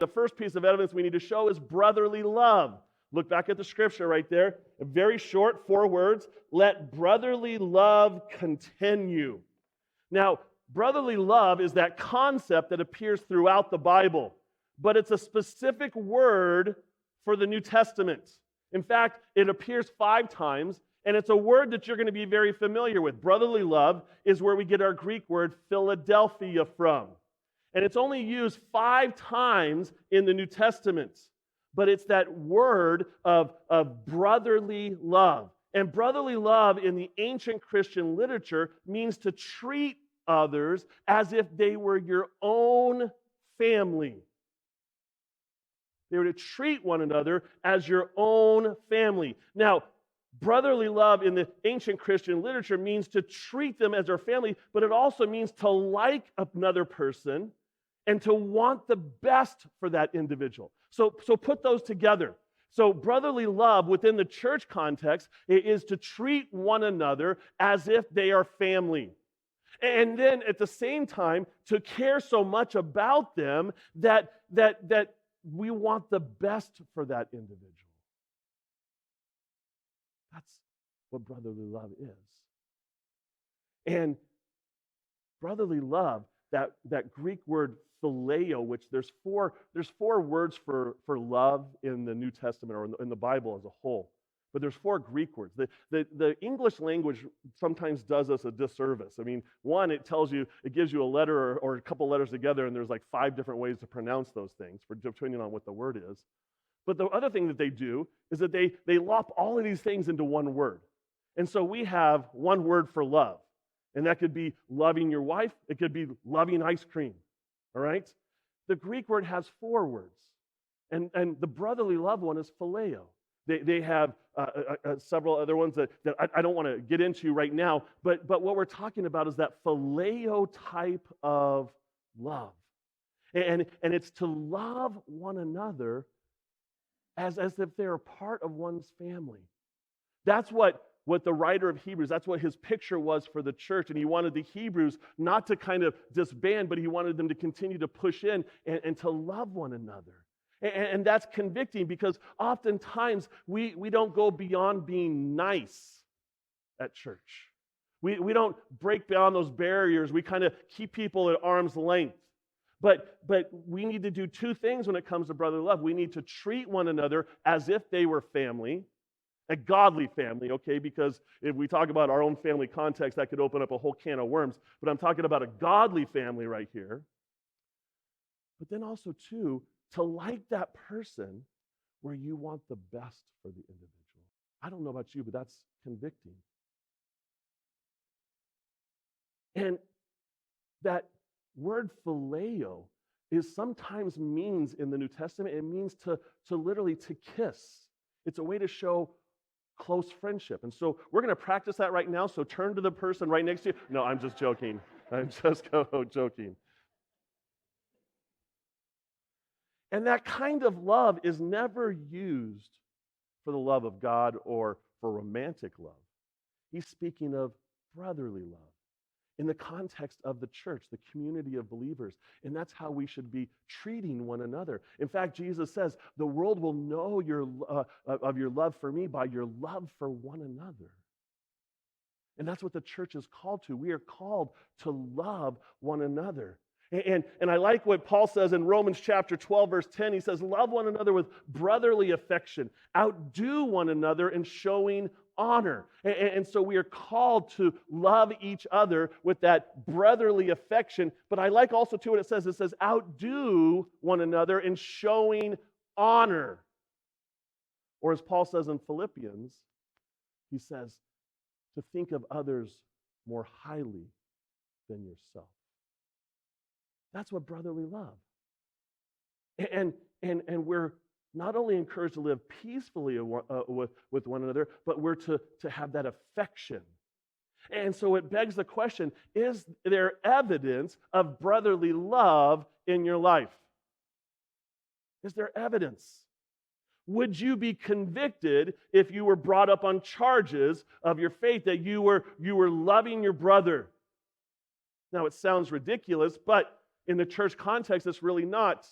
The first piece of evidence we need to show is brotherly love. Look back at the scripture right there. A very short, 4 words. Let brotherly love continue. Now, brotherly love is that concept that appears throughout the Bible, but it's a specific word for the New Testament. In fact, it appears 5 times, and it's a word that you're going to be very familiar with. Brotherly love is where we get our Greek word Philadelphia from. And it's only used 5 times in the New Testament. But it's that word of brotherly love. And brotherly love in the ancient Christian literature means to treat others as if they were your own family. They were to treat one another as your own family. Now, brotherly love in the ancient Christian literature means to treat them as their family, but it also means to like another person and to want the best for that individual. So put those together. So brotherly love within the church context is to treat one another as if they are family. And then at the same time, to care so much about them that we want the best for that individual. That's what brotherly love is. And brotherly love, that Greek word phileo, which there's four words for love in the New Testament or in the Bible as a whole. But there's 4 Greek words. The English language sometimes does us a disservice. I mean, one, it gives you a letter or a couple letters together, and there's like 5 different ways to pronounce those things, depending on what the word is. But the other thing that they do is that they lop all of these things into one word. And so we have one word for love. And that could be loving your wife. It could be loving ice cream. All right? The Greek word has 4 words. And the brotherly love one is phileo. They have several other ones that I don't want to get into right now, but what we're talking about is that phileo type of love. And it's to love one another as if they're a part of one's family. That's what the writer of Hebrews, that's what his picture was for the church, and he wanted the Hebrews not to kind of disband, but he wanted them to continue to push in and to love one another. And that's convicting because oftentimes we don't go beyond being nice at church. We don't break beyond those barriers. We kind of keep people at arm's length. But we need to do 2 things when it comes to brotherly love. We need to treat one another as if they were family, a godly family, okay? Because if we talk about our own family context, that could open up a whole can of worms. But I'm talking about a godly family right here. But then also, too, to like that person where you want the best for the individual. I don't know about you, but that's convicting. And that word phileo is sometimes means in the New Testament, it means to literally to kiss. It's a way to show close friendship. And so we're going to practice that right now. So turn to the person right next to you. No, I'm just joking. I'm just joking. And that kind of love is never used for the love of God or for romantic love. He's speaking of brotherly love in the context of the church, the community of believers. And that's how we should be treating one another. In fact, Jesus says, the world will know of your love for me by your love for one another. And that's what the church is called to. We are called to love one another. And I like what Paul says in Romans chapter 12, verse 10. He says, love one another with brotherly affection. Outdo one another in showing honor. And so we are called to love each other with that brotherly affection. But I like also too what it says outdo one another in showing honor. Or as Paul says in Philippians, he says, to think of others more highly than yourself. That's what brotherly love. And we're not only encouraged to live peacefully with one another, but we're to have that affection. And so it begs the question, is there evidence of brotherly love in your life? Is there evidence? Would you be convicted if you were brought up on charges of your faith that you were loving your brother? Now, it sounds ridiculous, but in the church context, it's really not.